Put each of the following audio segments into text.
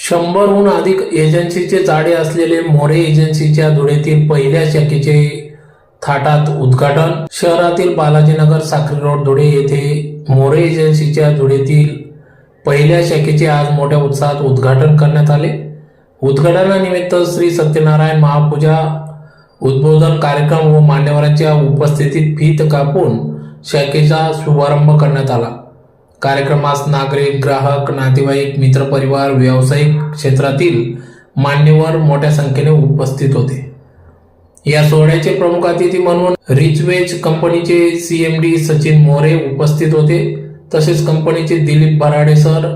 100हून अधिक एजन्सीचे जाळे असलेले मोरे एजन्सीच्या धुळेतील पहिल्या शाखेचे थाटात उद्घाटन. शहरातील बालाजीनगर साक्री रोड धुळे येथे मोरे एजन्सीच्या धुळेतील पहिल्या शाखेचे आज मोठ्या उत्साहात उद्घाटन करण्यात आले. उद्घाटनानिमित्त श्री सत्यनारायण महापूजा उद्बोधन कार्यक्रम व मान्यवरांच्या उपस्थितीत फीत कापून शाखेचा शुभारंभ करण्यात आला. कार्यक्रमास नागरिक, ग्राहक, नातेवाईक, मित्रपरिवार, व्यावसायिक क्षेत्रातील मान्यवर मोठ्या संख्येने उपस्थित होते. या सोहळ्याचे प्रमुख अतिथी म्हणून रिचवेज कंपनीचे CMD सचिन मोरे उपस्थित होते. तसेच कंपनीचे Dilip Bharade sir,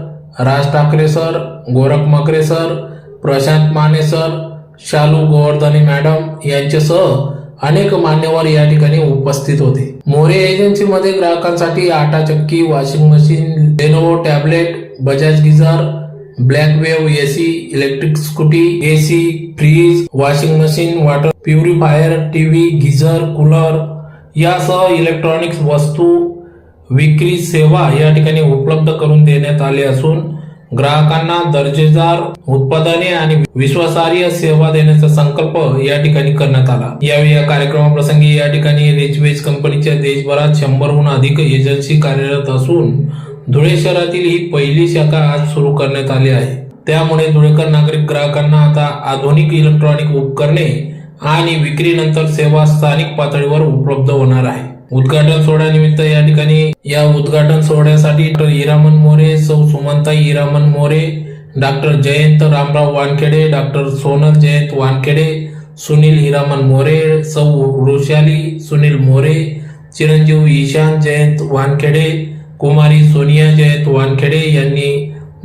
Raj Thackeray sir, Gorakh Makare sir, Prashant Mane sir, Shalu Govardhane madam यांच्यासह अनेक मान्यवर या ठिकाणी उपस्थित होते. मोरे एजन्सीमध्ये ग्राहकांसाठी आटा चक्की, washing machine, Lenovo tablet, Bajaj geyser, black wave AC, electric scooty, AC, fridge, washing machine, water purifier, TV, geyser, cooler यासह इलेक्ट्रॉनिक्स वस्तू विक्री सेवा या ठिकाणी उपलब्ध करून देण्यात आले असून ग्राहकांना दर्जेदार उत्पादने आणि विश्वासार्ह सेवा देण्याचा संकल्प या ठिकाणी करण्यात आला. यावेळी या कार्यक्रमाप्रसंगी या ठिकाणी रिचवेज कंपनीच्या देशभरात 100हून अधिक एजन्सी कार्यरत असून धुळे शहरातील ही पहिली शाखा आज सुरू करण्यात आली आहे. त्यामुळे धुळेकर नागरिक ग्राहकांना आता आधुनिक इलेक्ट्रॉनिक उपकरणे आणि विक्रीनंतर सेवा स्थानिक पातळीवर उपलब्ध होणार आहे. उद्घाटन सोहळ्यानिमित्त या ठिकाणी या उद्घाटन सोहळ्यासाठी डॉ. हिरामन मोरे, सौ सुमनताई हिरामन मोरे, डॉ. जयंत रामराव वानखेडे, डॉ. सोनल जयंत वानखेडे, सुनील हिरामन मोरे, सौ वृषाली सुनील मोरे, चिरंजीव ईशान जयंत वानखेडे, कुमारी सोनिया जयंत वानखेडे यांनी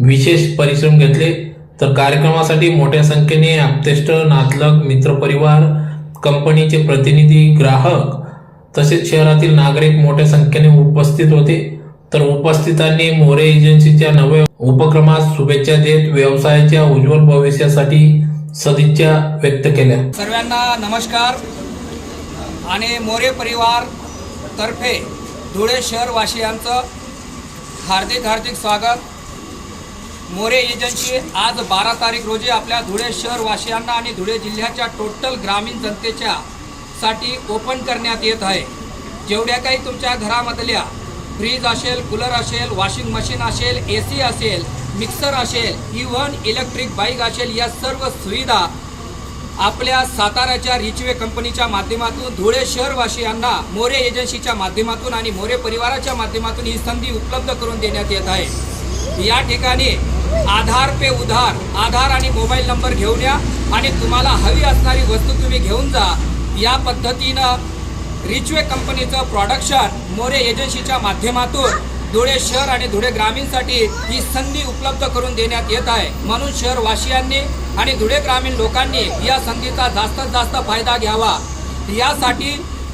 विशेष परिश्रम घेतले. तर कार्यक्रमासाठी मोठ्या संख्येने आप्तेष्ट, नातलग, मित्रपरिवार, कंपनीचे प्रतिनिधी, ग्राहक तसेच शहरातील नागरिक मोठ्या संख्येने उपस्थित होते. तर उपस्थितांनी मोरे एजन्सीच्या नव्या उपक्रमास शुभेच्छा देत व्यवसायाच्या उज्ज्वल भविष्यासाठी सदिच्छा व्यक्त केल्या. सर्वांना नमस्कार. आणि मोरे परिवार तर्फे धुळे शहर वासियांचं हार्दिक स्वागत. मोरे एजन्सी आज 12 तारीख रोजी आपल्या धुळे शहर वासियांना आणि धुळे जिल्ह्याच्या टोटल ग्रामीण जनतेच्या साठी ओपन करण्यात येत आहे. जेवढ्या काही तुमच्या घरामधल्या फ्रीज असेल, कूलर असेल, वॉशिंग मशीन असेल, AC असेल, मिक्सर असेल, इव्हन इलेक्ट्रिक बाईक असेल, या सर्व सुविधा आपल्या साताऱ्याच्या रिचवे कंपनीच्या माध्यमातून धुळे शहरवासियांना मोरे एजन्सीच्या माध्यमातून आणि मोरे परिवाराच्या माध्यमातून ही संधी उपलब्ध करून देण्यात येत आहे. या ठिकाणी आधार पे उधार, आधार आणि मोबाईल नंबर घेऊन या आणि तुम्हाला हवी असणारी वस्तू तुम्ही घेऊन जा. या पद्धतीनं रिचवे कंपनीचं प्रोडक्शन मोरे एजन्सीच्या माध्यमातून धुळे शहर आणि धुळे ग्रामीणसाठी ही संधी उपलब्ध करून देण्यात येत आहे. म्हणून शहरवासियांनी आणि धुळे ग्रामीण लोकांनी या संधीचा जास्तीत जास्त फायदा घ्यावा. यासाठी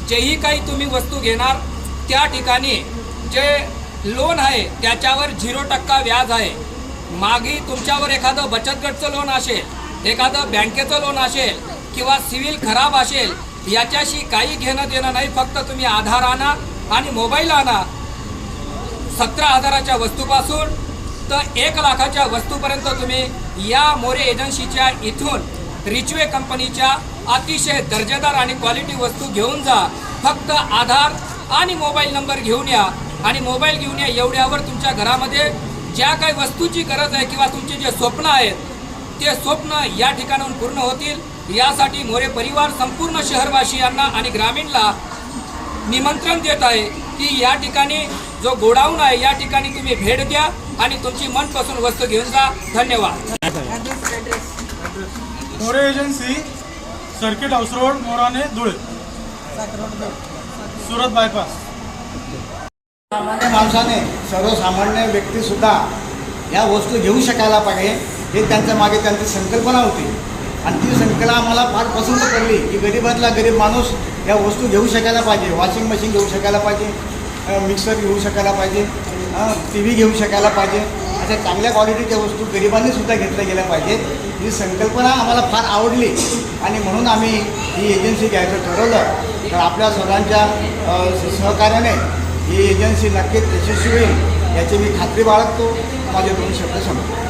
जेही काही तुम्ही वस्तू घेणार त्या ठिकाणी जे लोन आहे त्याच्यावर 0% व्याज आहे. मागे तुमच्यावर एखादं बचत गटचं लोन असेल, एखादं बँकेचं लोन असेल किंवा सिव्हिल खराब असेल, याच्याशी काही घेणं देणं नाही. फक्त तुम्ही आधार आणा आणि मोबाईल आणा. 17,000च्या वस्तूपासून तर 1 लाखाच्या वस्तूपर्यंत तुम्ही या मोरे एजन्सीच्या इथून रिचवे कंपनीच्या अतिशय दर्जेदार आणि क्वालिटी वस्तू घेऊन जा. फक्त आधार आणि मोबाईल नंबर घेऊन या आणि मोबाईल घेऊन या. एवढ्यावर तुमच्या घरामध्ये ज्या काही वस्तूची गरज आहे किंवा तुमचे जे स्वप्न आहेत ते स्वप्न या ठिकाणाहून पूर्ण होतील. यासाठी मोरे परिवार संपूर्ण शहरवासियांना आणि ग्रामीणला निमंत्रण देत आहे की या ठिकाणी जो गोडाऊन आहे या ठिकाणी तुम्ही भेट द्या आणि तुमची मनपसंत वस्तू घेऊन जा. धन्यवाद. More agency, circuit house road, Morane, Dhule, Surat bypass. सामान्य माणसाने, सर्वसामान्य व्यक्तीसुद्धा या वस्तू घेऊ शकायला पाहिजे हे त्यांच्या मागे त्यांची संकल्पना होती. आणि ती संकल्पना आम्हाला फार पसंत पडली की गरीबातला गरीब माणूस या वस्तू घेऊ शकायला पाहिजे. वॉशिंग मशीन घेऊ शकायला पाहिजे, मिक्सर घेऊ शकायला पाहिजे, TV घेऊ शकायला पाहिजे. अशा चांगल्या क्वालिटीच्या वस्तू गरिबांनीसुद्धा घेतल्या गेल्या पाहिजेत. ही संकल्पना आम्हाला फार आवडली आणि म्हणून आम्ही ही एजन्सी घ्यायचं ठरवलं. तर आपल्या सर्वांच्या सहकार्याने ही एजन्सी नक्कीच यशस्वी होईल याची मी खात्री बाळगतो. माझे 2 शब्द सांगतो.